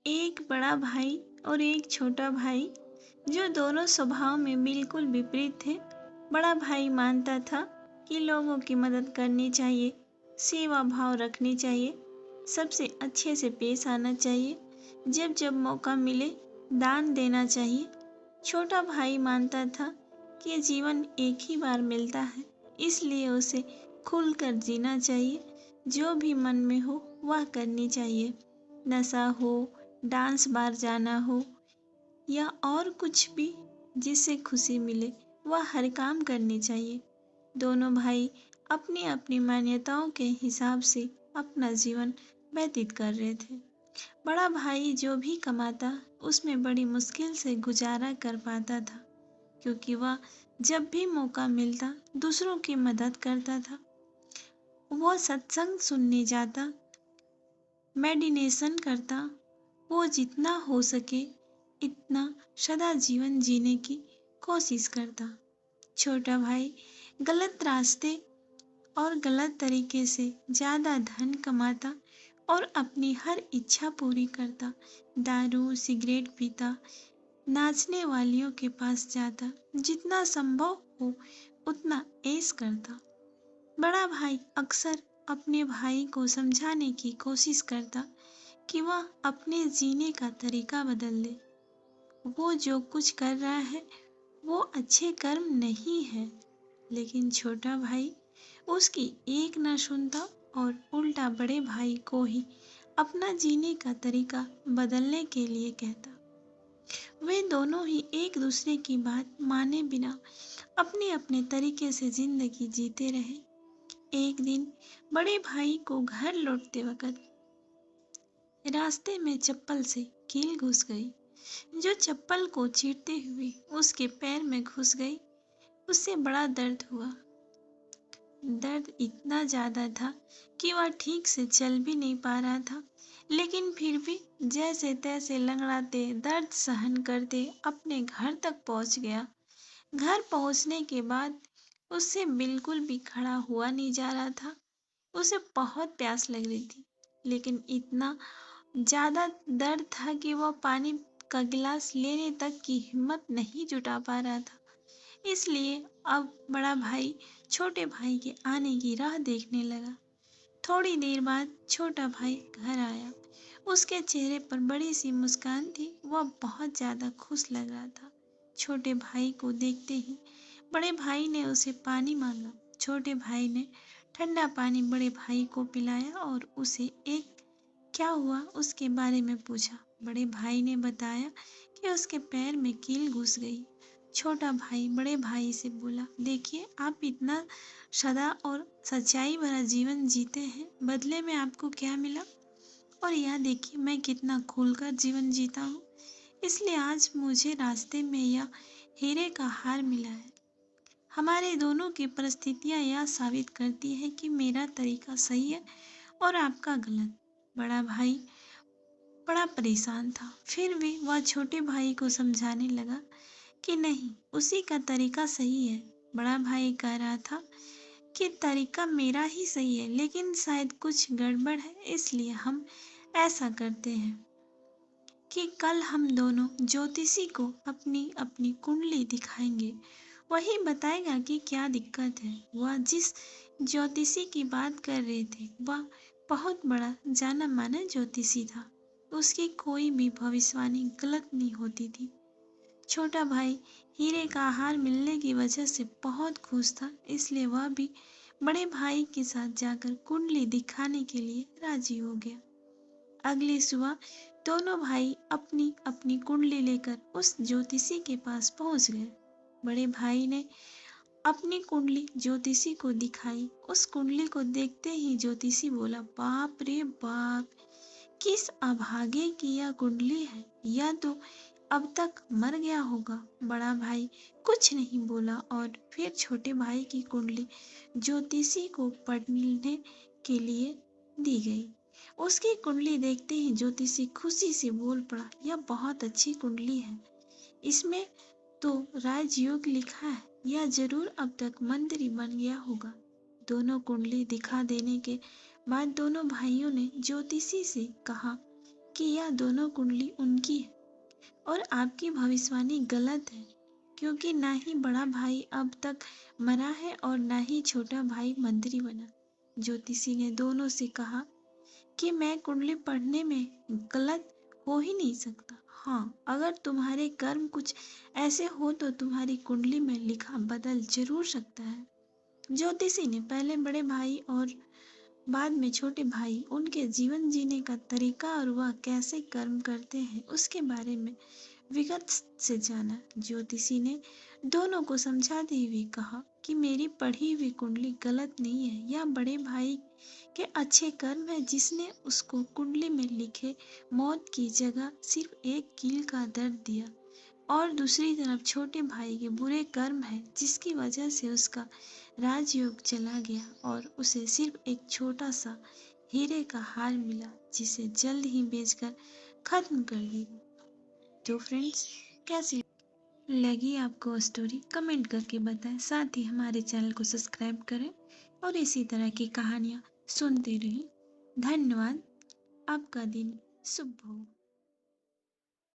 एक बड़ा भाई और एक छोटा भाई जो दोनों स्वभाव में बिल्कुल विपरीत थे। बड़ा भाई मानता था कि लोगों की मदद करनी चाहिए, सेवा भाव रखनी चाहिए, सबसे अच्छे से पेश आना चाहिए, जब जब मौका मिले दान देना चाहिए। छोटा भाई मानता था कि जीवन एक ही बार मिलता है, इसलिए उसे खुलकर जीना चाहिए, जो भी मन में हो वह करनी चाहिए। नशा हो, डांस बार जाना हो या और कुछ भी जिससे खुशी मिले, वह हर काम करनी चाहिए। दोनों भाई अपनी अपनी मान्यताओं के हिसाब से अपना जीवन व्यतीत कर रहे थे। बड़ा भाई जो भी कमाता उसमें बड़ी मुश्किल से गुजारा कर पाता था, क्योंकि वह जब भी मौका मिलता दूसरों की मदद करता था। वो सत्संग सुनने जाता, मेडिटेशन करता, वो जितना हो सके इतना सदा जीवन जीने की कोशिश करता। छोटा भाई गलत रास्ते और गलत तरीके से ज़्यादा धन कमाता और अपनी हर इच्छा पूरी करता। दारू सिगरेट पीता, नाचने वालियों के पास जाता, जितना संभव हो उतना ऐश करता। बड़ा भाई अक्सर अपने भाई को समझाने की कोशिश करता कि वह अपने जीने का तरीका बदल ले। वो जो कुछ कर रहा है वो अच्छे कर्म नहीं है। लेकिन छोटा भाई उसकी एक न सुनता और उल्टा बड़े भाई को ही अपना जीने का तरीका बदलने के लिए कहता। वे दोनों ही एक दूसरे की बात माने बिना अपने अपने तरीके से जिंदगी जीते रहे। एक दिन बड़े भाई को घर लौटते वक्त रास्ते में चप्पल से कील घुस गई, जो चप्पल को चीरते हुए उसके पैर में घुस गई। उससे बड़ा दर्द हुआ। दर्द इतना ज्यादा था कि वह ठीक से चल भी नहीं पा रहा था, लेकिन फिर भी जैसे तैसे लंगड़ाते दर्द सहन करते अपने घर तक पहुंच गया। घर पहुंचने के बाद उससे बिल्कुल भी खड़ा हुआ नहीं जा रहा था। उसे बहुत प्यास लग रही थी, लेकिन इतना ज्यादा दर्द था कि वह पानी का गिलास लेने तक की हिम्मत नहीं जुटा पा रहा था। इसलिए अब बड़ा भाई छोटे भाई के आने की राह देखने लगा। थोड़ी देर बाद छोटा भाई घर आया। उसके चेहरे पर बड़ी सी मुस्कान थी। वह बहुत ज्यादा खुश लग रहा था। छोटे भाई को देखते ही बड़े भाई ने उसे पानी मांगा। छोटे भाई ने ठंडा पानी बड़े भाई को पिलाया और उसे एक क्या हुआ उसके बारे में पूछा। बड़े भाई ने बताया कि उसके पैर में कील घुस गई। छोटा भाई बड़े भाई से बोला, देखिए आप इतना सदा और सच्चाई भरा जीवन जीते हैं, बदले में आपको क्या मिला? और यह देखिए मैं कितना खुलकर जीवन जीता हूँ, इसलिए आज मुझे रास्ते में यह हीरे का हार मिला है। हमारे दोनों की परिस्थितियां यह साबित करती है कि मेरा तरीका सही है और आपका गलत। बड़ा भाई बड़ा परेशान था, फिर भी वह छोटे भाई को समझाने लगा कि नहीं, उसी का तरीका सही है। बड़ा भाई कह रहा था कि तरीका मेरा ही सही है, लेकिन शायद कुछ गड़बड़ है, इसलिए हम ऐसा करते हैं कि कल हम दोनों ज्योतिषी को अपनी अपनी कुंडली दिखाएंगे। वही बताएगा कि क्या दिक्कत है। वह जिस ज्योतिषी की बात कर रहे थे वह बहुत बड़ा जाना माना ज्योतिषी था। उसकी कोई भी भविष्यवाणी गलत नहीं होती थी। छोटा भाई हीरे का हार मिलने की वजह से बहुत खुश था, इसलिए वह भी बड़े भाई के साथ जाकर कुंडली दिखाने के लिए राजी हो गया। अगली सुबह दोनों भाई अपनी अपनी कुंडली लेकर उस ज्योतिषी के पास पहुंच गए। बड़े भाई ने अपनी कुंडली ज्योतिषी को दिखाई। उस कुंडली को देखते ही ज्योतिषी बोला, बाप रे बाप, किस अभागे की यह कुंडली है, यह तो अब तक मर गया होगा। बड़ा भाई कुछ नहीं बोला और फिर छोटे भाई की कुंडली ज्योतिषी को पढ़ने के लिए दी गई। उसकी कुंडली देखते ही ज्योतिषी खुशी से बोल पड़ा, यह बहुत अच्छी कुंडली है, इसमें तो राजयोग लिखा है, यह जरूर अब तक मंत्री बन गया होगा। दोनों कुंडली दिखा देने के बाद दोनों भाइयों ने ज्योतिषी से कहा कि यह दोनों कुंडली उनकी है और आपकी भविष्यवाणी गलत है, क्योंकि ना ही बड़ा भाई अब तक मरा है और ना ही छोटा भाई मंत्री बना। ज्योतिषी ने दोनों से कहा कि मैं कुंडली पढ़ने में गलत हो ही नहीं सकता। हाँ, अगर तुम्हारे कर्म कुछ ऐसे हो तो तुम्हारी कुंडली में लिखा बदल जरूर सकता है। ज्योतिषी ने पहले बड़े भाई और बाद में छोटे भाई, उनके जीवन जीने का तरीका और वह कैसे कर्म करते हैं उसके बारे में विगत से जाना। ज्योतिषी ने दोनों को समझाते हुए कहा कि मेरी पढ़ी हुई कुंडली गलत नहीं है। यह बड़े भाई के अच्छे कर्म है जिसने उसको कुंडली में लिखे मौत की जगह सिर्फ एक कील का दर्द दिया, और दूसरी तरफ छोटे भाई के बुरे कर्म है जिसकी वजह से उसका राजयोग चला गया और उसे सिर्फ एक छोटा सा हीरे का हार मिला जिसे जल्द ही बेचकर खत्म कर दिया। तो फ्रेंड्स, कैसी लगी आपको स्टोरी कमेंट करके बताएं। साथ ही हमारे चैनल को सब्सक्राइब करें और इसी तरह की कहानियाँ सुनते रहें। धन्यवाद। आपका दिन शुभ हो।